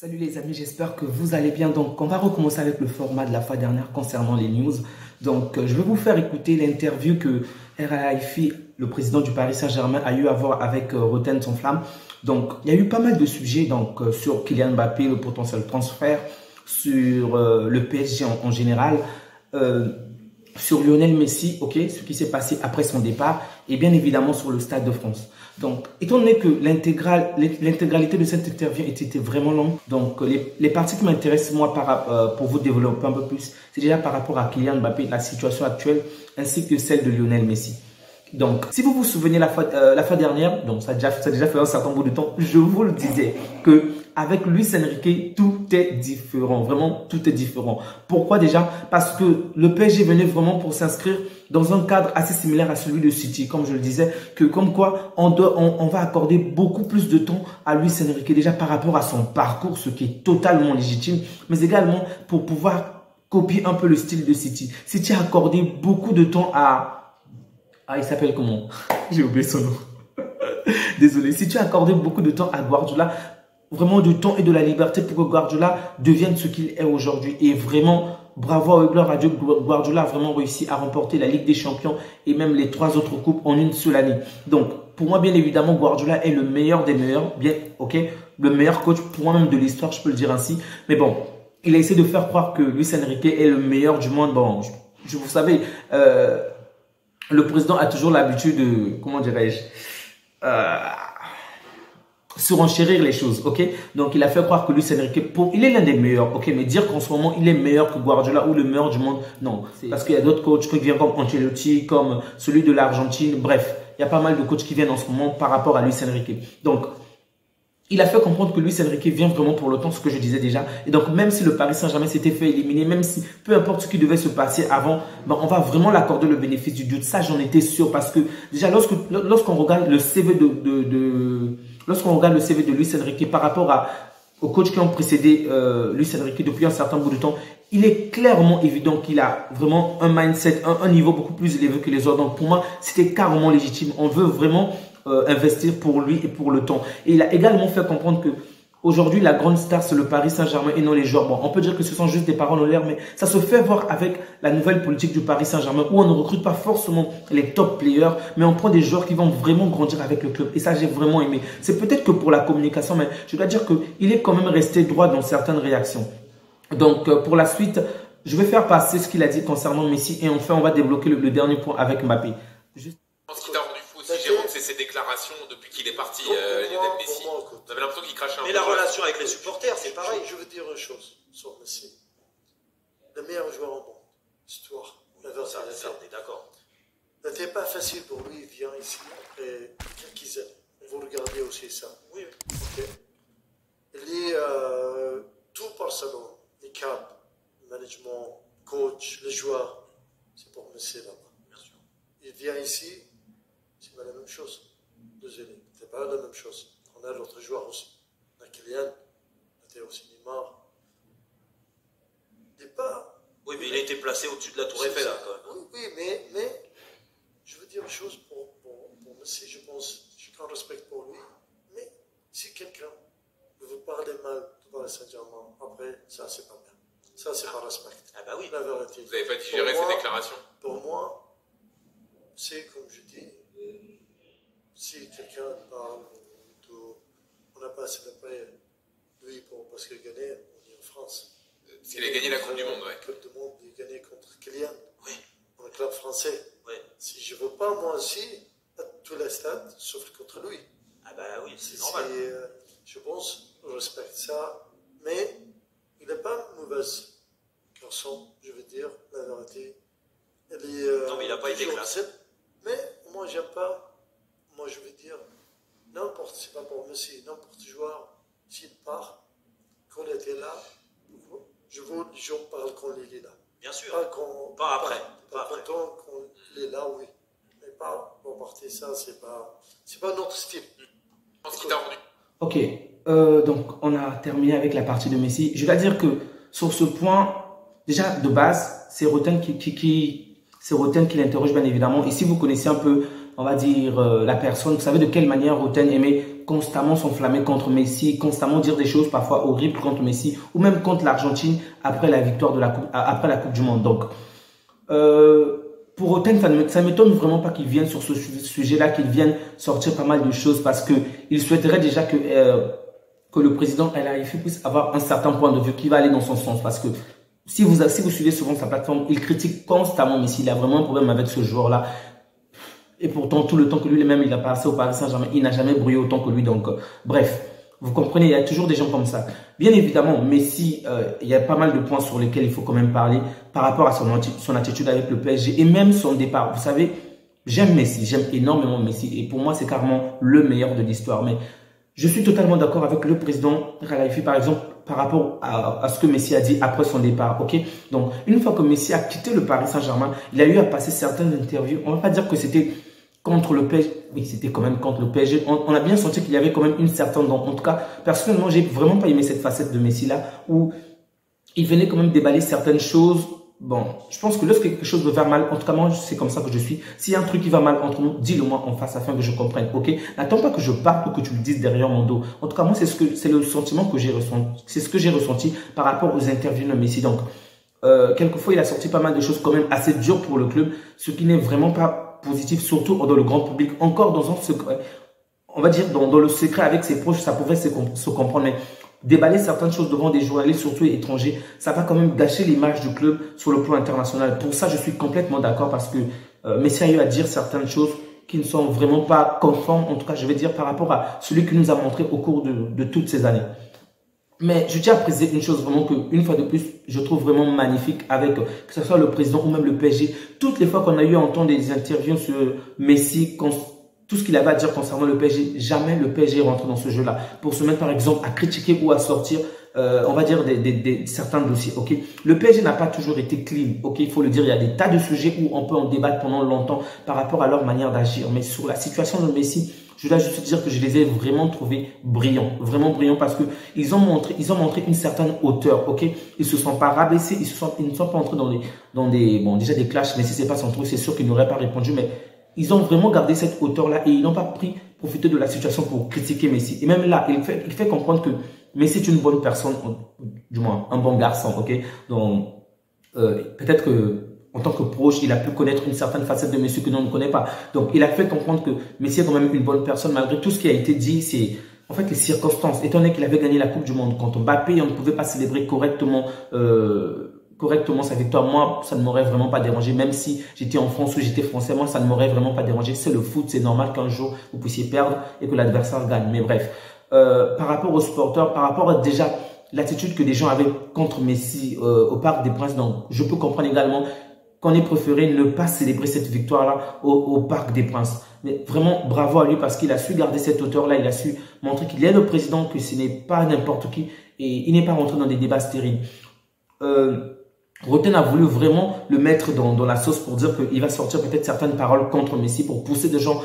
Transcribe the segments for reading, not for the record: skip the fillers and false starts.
Salut les amis, j'espère que vous allez bien. Donc, on va recommencer avec le format de la fois dernière concernant les news. Donc, je vais vous faire écouter l'interview que RAIFI, le président du Paris Saint-Germain, a eu à voir avec Roten Son Flamme. Donc, il y a eu pas mal de sujets sur Kylian Mbappé, le potentiel transfert, sur le PSG en général, sur Lionel Messi, ce qui s'est passé après son départ, et bien évidemment sur le Stade de France. Donc, étant donné que l'intégralité de cette interview était vraiment longue, donc les parties qui m'intéressent moi pour vous développer un peu plus, c'est déjà par rapport à Kylian Mbappé, la situation actuelle, ainsi que celle de Lionel Messi. Donc, si vous vous souvenez la fois dernière, donc ça a déjà fait un certain bout de temps, je vous le disais que avec Luis Enrique, tout est différent. Vraiment, tout est différent. Pourquoi déjà? Parce que le PSG venait vraiment pour s'inscrire dans un cadre assez similaire à celui de City, comme je le disais, que comme quoi on va accorder beaucoup plus de temps à Luis Enrique déjà par rapport à son parcours, ce qui est totalement légitime, mais également pour pouvoir copier un peu le style de City. City a accordé beaucoup de temps il s'appelle comment? J'ai oublié son nom. Désolé. Si tu as accordé beaucoup de temps à Guardiola, vraiment du temps et de la liberté pour que Guardiola devienne ce qu'il est aujourd'hui. Et vraiment, bravo et gloire à Dieu, Guardiola a vraiment réussi à remporter la Ligue des Champions et même les 3 autres coupes en une seule année. Donc, pour moi, bien évidemment, Guardiola est le meilleur des meilleurs. Le meilleur coach pour moi même de l'histoire, je peux le dire ainsi. Mais bon, il a essayé de faire croire que Luis Enrique est le meilleur du monde. Bon, vous savez, le président a toujours l'habitude de, comment dirais-je, surenchérir les choses, Donc, il a fait croire que Luis Enrique, il est l'un des meilleurs, mais dire qu'en ce moment, il est meilleur que Guardiola ou le meilleur du monde, non. Parce qu'il y a d'autres coachs qui viennent comme Ancelotti, comme celui de l'Argentine, bref. Il y a pas mal de coachs qui viennent en ce moment par rapport à Luis Enrique. Donc, il a fait comprendre que Luis Enrique vient vraiment pour le temps, ce que je disais déjà. Et donc, même si le Paris Saint-Germain s'était fait éliminer, même si peu importe ce qui devait se passer avant, on va vraiment l'accorder le bénéfice du doute. Ça, j'en étais sûr parce que déjà, lorsqu'on regarde le CV de Luis Enrique par rapport aux coachs qui ont précédé Luis Enrique depuis un certain bout de temps, il est clairement évident qu'il a vraiment un mindset, un niveau beaucoup plus élevé que les autres. Donc, pour moi, c'était carrément légitime. On veut vraiment investir pour lui et pour le temps. Et il a également fait comprendre que aujourd'hui, la grande star, c'est le Paris Saint-Germain et non les joueurs. Bon, on peut dire que ce sont juste des paroles en l'air, mais ça se fait voir avec la nouvelle politique du Paris Saint-Germain où on ne recrute pas forcément les top players, mais on prend des joueurs qui vont vraiment grandir avec le club. Et ça, j'ai vraiment aimé. C'est peut-être que pour la communication, mais je dois dire qu'il est quand même resté droit dans certaines réactions. Donc, pour la suite, je vais faire passer ce qu'il a dit concernant Messi et enfin, on va débloquer le dernier point avec Mbappé. Ce qui t'a rendu fou aussi, Jérôme, c'est ses déclarations depuis qu'il est parti, Lionel Messi. On avait l'impression qu'il crachait un peu. Mais la relation avec les supporters, c'est pareil. Je veux dire une chose sur Messi. Le meilleur joueur au monde, c'est toi. On est d'accord. C'était pas facile pour lui, il vient ici après quelques années. Vous regardez aussi ça. Oui. Il est tout Barcelone, les caps, le management, coach, les joueurs, c'est pour Messi là-bas. Bien sûr. Il vient ici, c'est pas la même chose. Désolé, c'est pas la même chose. On a d'autres joueurs aussi. On a Kylian, on a aussi Neymar. Il n'est pas. Oui, mais il a été placé au-dessus de la Tour Eiffel, là, quand même. Oui, mais je veux dire une chose pour Messi, je pense, j'ai grand respect pour lui. Mais si quelqu'un ne veut parler mal de Paris Saint-Germain, après, ça, c'est pas bien. Ça, c'est pas respect. Ah, bah oui. La vérité. Vous n'avez pas digéré ces déclarations? Pour moi, c'est comme je dis, si quelqu'un parle on n'a pas assez d'après lui parce qu'il a gagné, on est en France. Parce qu'il a gagné la Coupe du Monde, ouais. La Coupe du Monde, il a gagné contre Kylian. Oui. Dans le club français. Oui. Si je ne veux pas, moi aussi, à tous les stades, sauf contre lui. Ah bah oui, c'est normal. Je pense, je respecte ça, mais il n'est pas mauvaise garçon, je veux dire, la vérité. Non, mais il n'a pas été classé. Mais moi, j'aime pas. Moi, je veux dire, n'importe, c'est pas pour Messi, n'importe joueur, s'il part, quand il était là, je veux que les gens parlent quand il est là. Bien sûr. Pas après. Pas content quand il est là, oui. Mais pas pour partir ça, c'est pas notre style. Ce qui t'a rendu. Ok, donc on a terminé avec la partie de Messi. Je dois dire que sur ce point, déjà de base, c'est Roten qui l'interroge bien évidemment. Et si vous connaissez un peu on va dire, la personne. Vous savez de quelle manière Roten aimait constamment s'enflammer contre Messi, constamment dire des choses parfois horribles contre Messi, ou même contre l'Argentine après la victoire de après la Coupe du Monde. Donc, pour Roten, ça ne m'étonne vraiment pas qu'il vienne sur ce sujet-là, qu'il vienne sortir pas mal de choses, parce qu'il souhaiterait déjà que le président El Araïfi puisse avoir un certain point de vue qui va aller dans son sens, parce que si vous suivez souvent sa plateforme, il critique constamment Messi. Il a vraiment un problème avec ce joueur-là. Et pourtant, tout le temps que lui-même il a passé au Paris Saint-Germain, il n'a jamais brillé autant que lui. Donc, bref, vous comprenez, il y a toujours des gens comme ça. Bien évidemment, Messi, il y a pas mal de points sur lesquels il faut quand même parler par rapport à son attitude avec le PSG et même son départ. Vous savez, j'aime Messi, j'aime énormément Messi. Et pour moi, c'est carrément le meilleur de l'histoire. Mais je suis totalement d'accord avec le président Khalifi, par exemple, par rapport à ce que Messi a dit après son départ, ok? Donc, une fois que Messi a quitté le Paris Saint-Germain, il a eu à passer certaines interviews. On ne va pas dire que c'était contre le PSG. Oui, c'était quand même contre le PSG. On a bien senti qu'il y avait quand même une certaine... En tout cas, personnellement, j'ai vraiment pas aimé cette facette de Messi-là, où il venait quand même déballer certaines choses. Bon, je pense que lorsque quelque chose me va mal, en tout cas moi, c'est comme ça que je suis. S'il y a un truc qui va mal entre nous, dis-le moi en face afin que je comprenne, ok? N'attends pas que je parte ou que tu le dises derrière mon dos. En tout cas, moi, c'est le sentiment que j'ai ressenti. C'est ce que j'ai ressenti par rapport aux interviews de Messi. Donc, quelquefois, il a sorti pas mal de choses quand même assez dures pour le club, ce qui n'est vraiment pas positif, surtout dans le grand public. Encore dans un secret, on va dire dans le secret avec ses proches, ça pouvait se comprendre, mais déballer certaines choses devant des journalistes, surtout étrangers, ça va quand même gâcher l'image du club sur le plan international. Pour ça, je suis complètement d'accord parce que Messi a eu à dire certaines choses qui ne sont vraiment pas conformes, en tout cas, je vais dire, par rapport à celui qui nous a montré au cours de toutes ces années. Mais je tiens à préciser une chose vraiment que, une fois de plus, je trouve vraiment magnifique avec, que ce soit le président ou même le PSG. Toutes les fois qu'on a eu à entendre des interviews sur Messi, tout ce qu'il avait à dire concernant le PSG, jamais le PSG rentre dans ce jeu-là. Pour se mettre par exemple à critiquer ou à sortir, on va dire certains dossiers. Ok, le PSG n'a pas toujours été clean. Ok, il faut le dire, il y a des tas de sujets où on peut en débattre pendant longtemps par rapport à leur manière d'agir. Mais sur la situation de Messi, je dois juste dire que je les ai vraiment trouvés brillants, vraiment brillants parce que ils ont montré une certaine hauteur, ok? Ils se sont pas rabaissés, ils ne sont pas entrés dans des, bon, déjà des clashs, mais si c'est pas son truc, c'est sûr qu'ils n'auraient pas répondu, mais ils ont vraiment gardé cette hauteur-là et ils n'ont pas profité de la situation pour critiquer Messi. Et même là, il fait comprendre que Messi est une bonne personne, du moins, un bon garçon, ok? Donc, peut-être que, en tant que proche, il a pu connaître une certaine facette de Messi que l'on ne connaît pas. Donc, il a fait comprendre que Messi est quand même une bonne personne, malgré tout ce qui a été dit. C'est en fait les circonstances. Étant donné qu'il avait gagné la Coupe du Monde contre Mbappé, on ne pouvait pas célébrer correctement sa victoire. Moi, ça ne m'aurait vraiment pas dérangé. Même si j'étais en France ou j'étais français, moi, ça ne m'aurait vraiment pas dérangé. C'est le foot, c'est normal qu'un jour, vous puissiez perdre et que l'adversaire gagne. Mais bref, par rapport aux supporters, par rapport à déjà l'attitude que les gens avaient contre Messi au Parc des Princes, donc je peux comprendre également qu'on ait préféré ne pas célébrer cette victoire-là au Parc des Princes. Mais vraiment, bravo à lui parce qu'il a su garder cette hauteur-là. Il a su montrer qu'il est le président, que ce n'est pas n'importe qui. Et il n'est pas rentré dans des débats stériles. Roten a voulu vraiment le mettre dans la sauce pour dire qu'il va sortir peut-être certaines paroles contre Messi pour pousser des gens,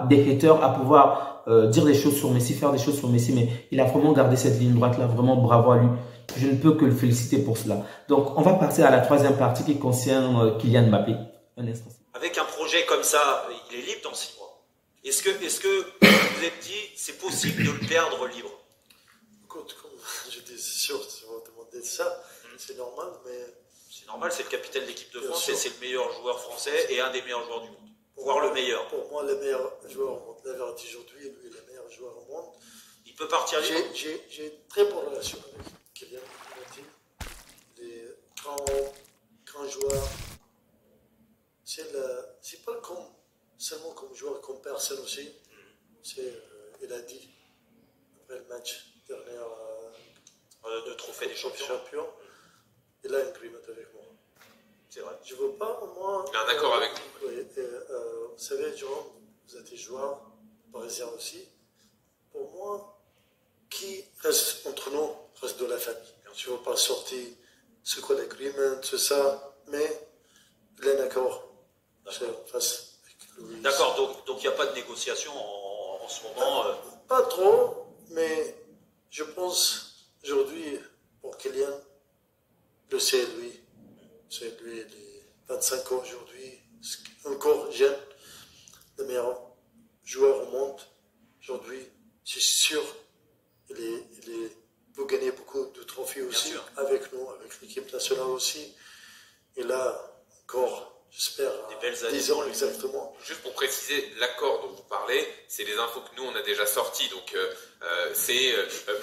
des haters, à pouvoir dire des choses sur Messi, faire des choses sur Messi. Mais il a vraiment gardé cette ligne droite-là. Vraiment, bravo à lui. Je ne peux que le féliciter pour cela. Donc, on va passer à la troisième partie qui concerne Kylian Mbappé. Un instant. Avec un projet comme ça, il est libre dans 6 mois. Est-ce que vous êtes dit, c'est possible de le perdre libre? Écoute, comme je dis, c'est sûr, si vous demandez ça, c'est normal, mais... C'est normal, c'est le capitaine de l'équipe de Bien France sûr. et c'est le meilleur joueur français et un des meilleurs joueurs du monde. Voire le meilleur. Pour moi, le meilleur joueur au monde. La vérité aujourd'hui, lui est le meilleur joueur au monde. Il peut partir libre. J'ai une très bonne relation avec Kylian Mbappé. Les grands joueurs. C'est pas seulement comme joueur, comme personne aussi. Il a dit, après le match dernier De trophée des champions. Il a un agreement avec moi. C'est vrai. Je ne veux pas, moi... Il a un accord avec vous. Oui, vous savez, Jérôme, vous êtes joueur, parisien aussi. Pour moi, qui reste entre nous, reste de la famille. Je ne veux pas sortir ce quoi l'agreement, tout ça, mais il a un accord. D'accord, donc il n'y a pas de négociation en ce moment. Pas trop, mais je pense aujourd'hui, pour Kylian, c'est lui, il est 25 ans aujourd'hui, encore jeune. le meilleur joueur au monde. Aujourd'hui, c'est sûr, vous gagnez beaucoup de trophées aussi avec nous, avec l'équipe nationale aussi. Et là, encore, j'espère, 10 ans exactement. Juste pour préciser, l'accord dont vous parlez, c'est les infos que nous, on a déjà sorties. Donc, c'est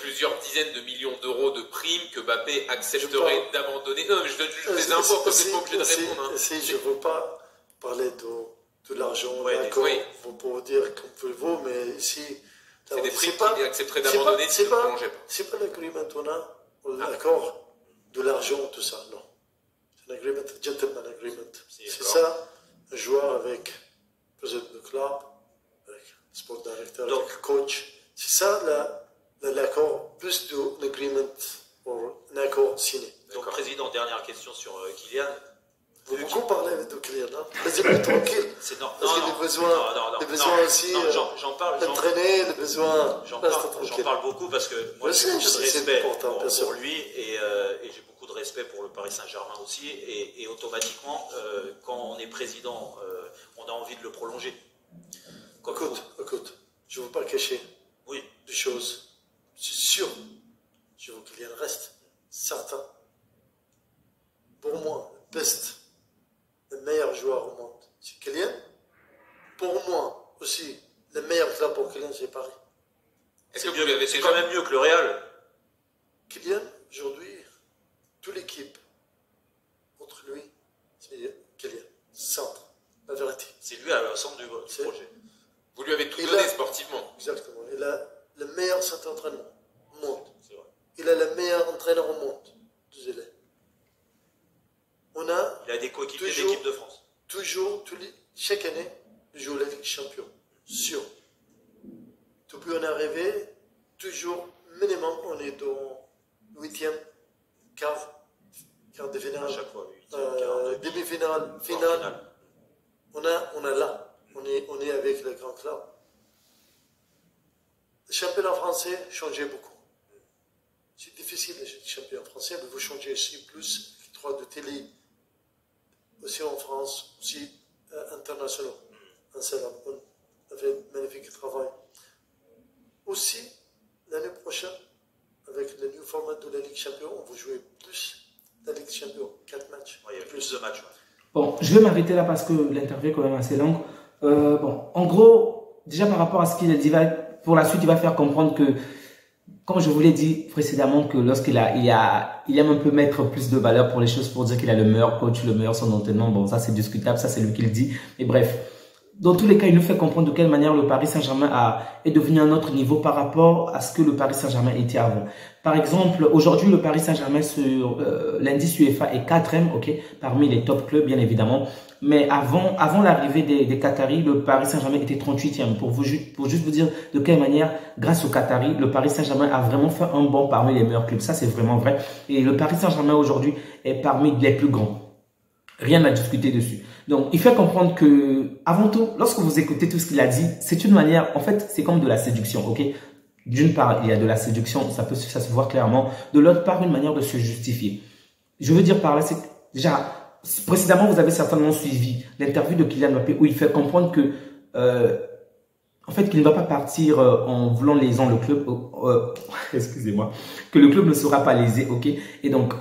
plusieurs dizaines de millions d'euros de primes que Mbappé accepterait d'abandonner. Non, mais je donne juste des infos, comme vous n'êtes pas obligé de répondre. Hein. Je ne veux pas parler de l'argent, d'accord, vous pouvez dire comme vous, mais ici... C'est des primes qu'il accepterait d'abandonner si vous ne prolongez pas. C'est pas l'agreement qu'on a, l'accord de l'argent, tout ça, non. C'est un agreement, gentleman agreement. C'est ça, un joueur avec le président du club, avec le sport directeur, avec le coach. C'est ça l'accord, plus d'un agreement, un accord signé. Donc, président, dernière question sur Kylian. Vous beaucoup parlez avec de Kylian, hein? Laissez-moi tranquille. C'est non, parce qu'il y a des besoins aussi j'en parle. D'entraîner, des besoins. J'en parle beaucoup parce que moi j'ai beaucoup de respect pour lui et j'ai beaucoup de respect pour le Paris Saint-Germain aussi. Et automatiquement, quand on est président, on a envie de le prolonger. Écoute, je ne veux pas cacher des choses. C'est sûr, je veux que Kylian reste certain. Pour moi, le meilleur joueur au monde, c'est Kylian. Pour moi aussi, le meilleur club pour Kylian, c'est Paris. C'est quand même mieux que le Real. Kylian, aujourd'hui, toute l'équipe, contre lui, c'est Kylian. Centre, la vérité. C'est lui à le centre du projet. Vous lui avez tout donné sportivement. Exactement. Il a le meilleur centre d'entraînement au monde. C'est vrai. Il a le meilleur entraîneur au monde. Désolé. Il a des coéquipiers d'équipe de France. Chaque année, il joue la Ligue des Champions. Sûr. Depuis on est arrivé, toujours, minimum, on est dans 8e, quart de finale. À chaque fois, 8e, demi-finale, finale. On est là. On est avec le grand club. Le championnat français changeait beaucoup. C'est difficile, le championnat français, mais vous changez aussi plus les droits de télé. Aussi en France, aussi international. On a fait un magnifique travail. Aussi, l'année prochaine, avec le nouveau format de la Ligue Champion, on va jouer plus la Ligue Champion, 4 matchs. Il y a plus de matchs. Bon, je vais m'arrêter là parce que l'interview est quand même assez longue. En gros, déjà par rapport à ce qu'il a dit, pour la suite, il va faire comprendre que, comme je vous l'ai dit précédemment, que lorsqu'il aime un peu mettre plus de valeur pour les choses, pour dire qu'il a le meilleur coach, le meilleur son entraînement, bon, ça c'est discutable, ça c'est lui qui le dit. Mais bref, dans tous les cas, il nous fait comprendre de quelle manière le Paris Saint-Germain est devenu à un autre niveau par rapport à ce que le Paris Saint-Germain était avant. Par exemple, aujourd'hui, le Paris Saint-Germain sur l'indice UEFA est 4e, ok, parmi les top clubs, bien évidemment. Mais avant l'arrivée des Qataris, le Paris Saint-Germain était 38e. Pour juste vous dire de quelle manière, grâce aux Qataris, le Paris Saint-Germain a vraiment fait un bond parmi les meilleurs clubs. Ça, c'est vraiment vrai. Et le Paris Saint-Germain aujourd'hui est parmi les plus grands. Rien à discuter dessus. Donc, il fait comprendre que, avant tout, lorsque vous écoutez tout ce qu'il a dit, c'est une manière, en fait, c'est comme de la séduction, ok? D'une part, il y a de la séduction, ça se voit clairement. De l'autre part, une manière de se justifier. Je veux dire par là, c'est déjà, précédemment, vous avez certainement suivi l'interview de Kylian Mbappé où il fait comprendre que, en fait, qu'il ne va pas partir en voulant lésant le club, excusez-moi, que le club ne sera pas lésé, ok? Et donc,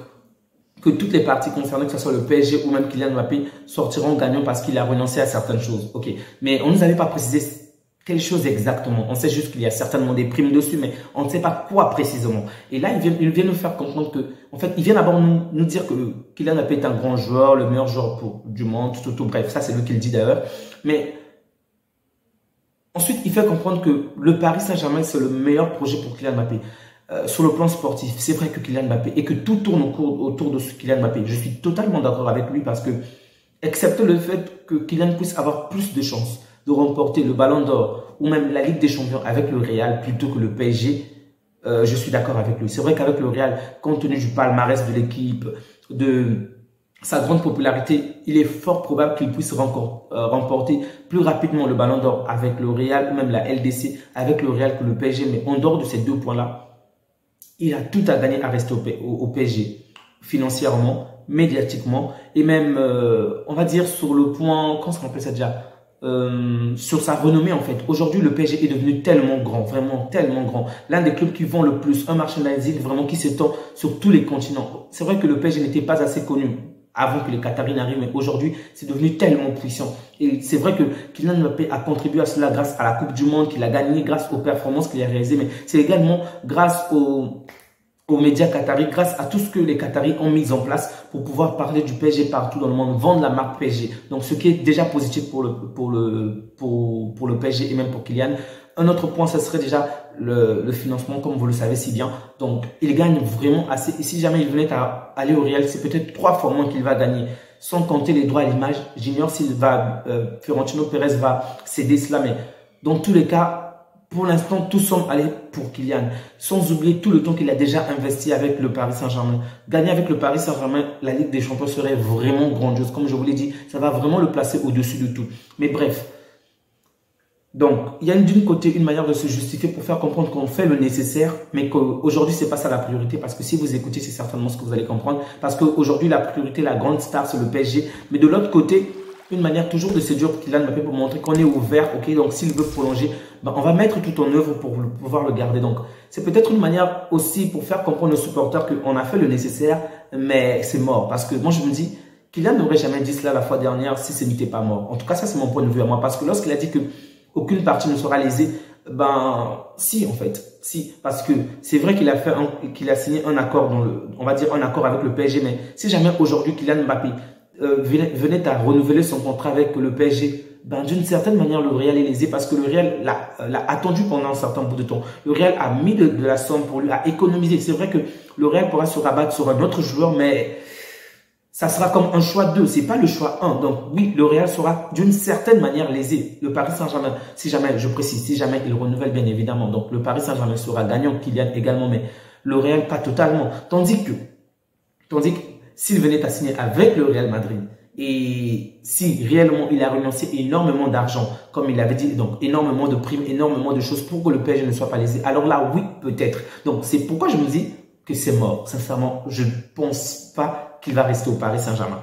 que toutes les parties concernées, que ce soit le PSG ou même Kylian Mbappé, sortiront gagnants parce qu'il a renoncé à certaines choses, ok? Mais on ne nous avait pas précisé quelle chose exactement. On sait juste qu'il y a certainement des primes dessus, mais on ne sait pas quoi précisément. Et là, il vient nous faire comprendre que, en fait, il vient d'abord nous dire que Kylian Mbappé est un grand joueur, le meilleur joueur du monde, tout, bref, ça c'est lui qui le dit d'ailleurs. Mais ensuite, il fait comprendre que le Paris Saint-Germain, c'est le meilleur projet pour Kylian Mbappé. Sur le plan sportif, c'est vrai que Kylian Mbappé, et que tout tourne autour de ce Kylian Mbappé. Je suis totalement d'accord avec lui parce que, excepté le fait que Kylian puisse avoir plus de chances de remporter le Ballon d'Or ou même la Ligue des Champions avec le Real plutôt que le PSG, je suis d'accord avec lui. C'est vrai qu'avec le Real, compte tenu du palmarès de l'équipe, de sa grande popularité, il est fort probable qu'il puisse remporter plus rapidement le Ballon d'Or avec le Real ou même la LDC avec le Real que le PSG. Mais en dehors de ces deux points-là, il a tout à gagner à rester au PSG, financièrement, médiatiquement et même, on va dire, sur le point, comment on appelle ça déjà, sur sa renommée en fait. Aujourd'hui, le PSG est devenu tellement grand, vraiment tellement grand. L'un des clubs qui vend le plus, un merchandising vraiment qui s'étend sur tous les continents. C'est vrai que le PSG n'était pas assez connu avant que les Qataris n'arrivent, mais aujourd'hui, c'est devenu tellement puissant. Et c'est vrai que Kylian Mbappé a contribué à cela grâce à la Coupe du Monde qu'il a gagnée, grâce aux performances qu'il a réalisées, mais c'est également grâce aux médias qataris, grâce à tout ce que les Qataris ont mis en place pour pouvoir parler du PSG partout dans le monde, vendre la marque PSG. Donc, ce qui est déjà positif pour le PSG et même pour Kylian. Un autre point, ce serait déjà le financement, comme vous le savez si bien. Donc, il gagne vraiment assez. Et si jamais il venait à aller au Real, c'est peut-être 3 fois moins qu'il va gagner. Sans compter les droits à l'image. J'ignore s'il va, Florentino Pérez va céder cela, mais dans tous les cas, pour l'instant, tout semble aller pour Kylian. Sans oublier tout le temps qu'il a déjà investi avec le Paris Saint-Germain. Gagner avec le Paris Saint-Germain, la Ligue des Champions serait vraiment grandiose. Comme je vous l'ai dit, ça va vraiment le placer au-dessus de tout. Mais bref. Donc, il y a d'une côté une manière de se justifier pour faire comprendre qu'on fait le nécessaire, mais qu'aujourd'hui, c'est pas ça la priorité. Parce que si vous écoutez, c'est certainement ce que vous allez comprendre. Parce qu'aujourd'hui, la priorité, la grande star, c'est le PSG. Mais de l'autre côté, une manière toujours de séduire Kylian Mbappé pour montrer qu'on est ouvert, ok, donc s'il veut prolonger, ben on va mettre tout en œuvre pour pouvoir le garder. Donc, c'est peut-être une manière aussi pour faire comprendre aux supporters qu'on a fait le nécessaire, mais c'est mort. Parce que moi, je me dis, Kylian n'aurait jamais dit cela la fois dernière si ce n'était pas mort. En tout cas, ça, c'est mon point de vue à moi. Parce que lorsqu'il a dit que aucune partie ne sera lésée, ben, si, en fait, si, parce que c'est vrai qu'il a signé un accord on va dire un accord avec le PSG, mais si jamais aujourd'hui Kylian Mbappé venait à renouveler son contrat avec le PSG, ben, d'une certaine manière, le Real est lésé parce que le Real l'a attendu pendant un certain bout de temps. Le Real a mis de la somme pour lui, a économisé. C'est vrai que le Real pourra se rabattre sur un autre joueur, mais ça sera comme un choix 2, c'est pas le choix 1. Donc oui, le Real sera d'une certaine manière lésé. Le Paris Saint-Germain, si jamais, je précise, si jamais il renouvelle bien évidemment, donc le Paris Saint-Germain sera gagnant, Kylian également, mais le Real pas totalement. Tandis que s'il venait à signer avec le Real Madrid, et si réellement il a renoncé énormément d'argent, comme il avait dit, donc énormément de primes, énormément de choses pour que le PSG ne soit pas lésé, alors là, oui, peut-être. Donc c'est pourquoi je me dis que c'est mort. Sincèrement, je ne pense pas qu'il va rester au Paris Saint-Germain.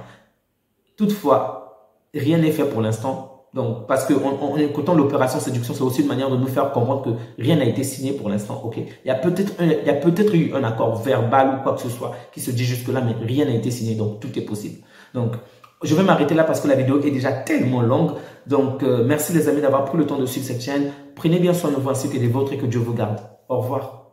Toutefois, rien n'est fait pour l'instant. Donc, parce qu'en écoutant l'opération séduction, c'est aussi une manière de nous faire comprendre que rien n'a été signé pour l'instant. Ok, il y a peut-être eu un accord verbal ou quoi que ce soit qui se dit jusque là, mais rien n'a été signé. Donc, tout est possible. Donc, je vais m'arrêter là parce que la vidéo est déjà tellement longue. Donc, merci les amis d'avoir pris le temps de suivre cette chaîne. Prenez bien soin de vous ainsi que des vôtres et que Dieu vous garde. Au revoir.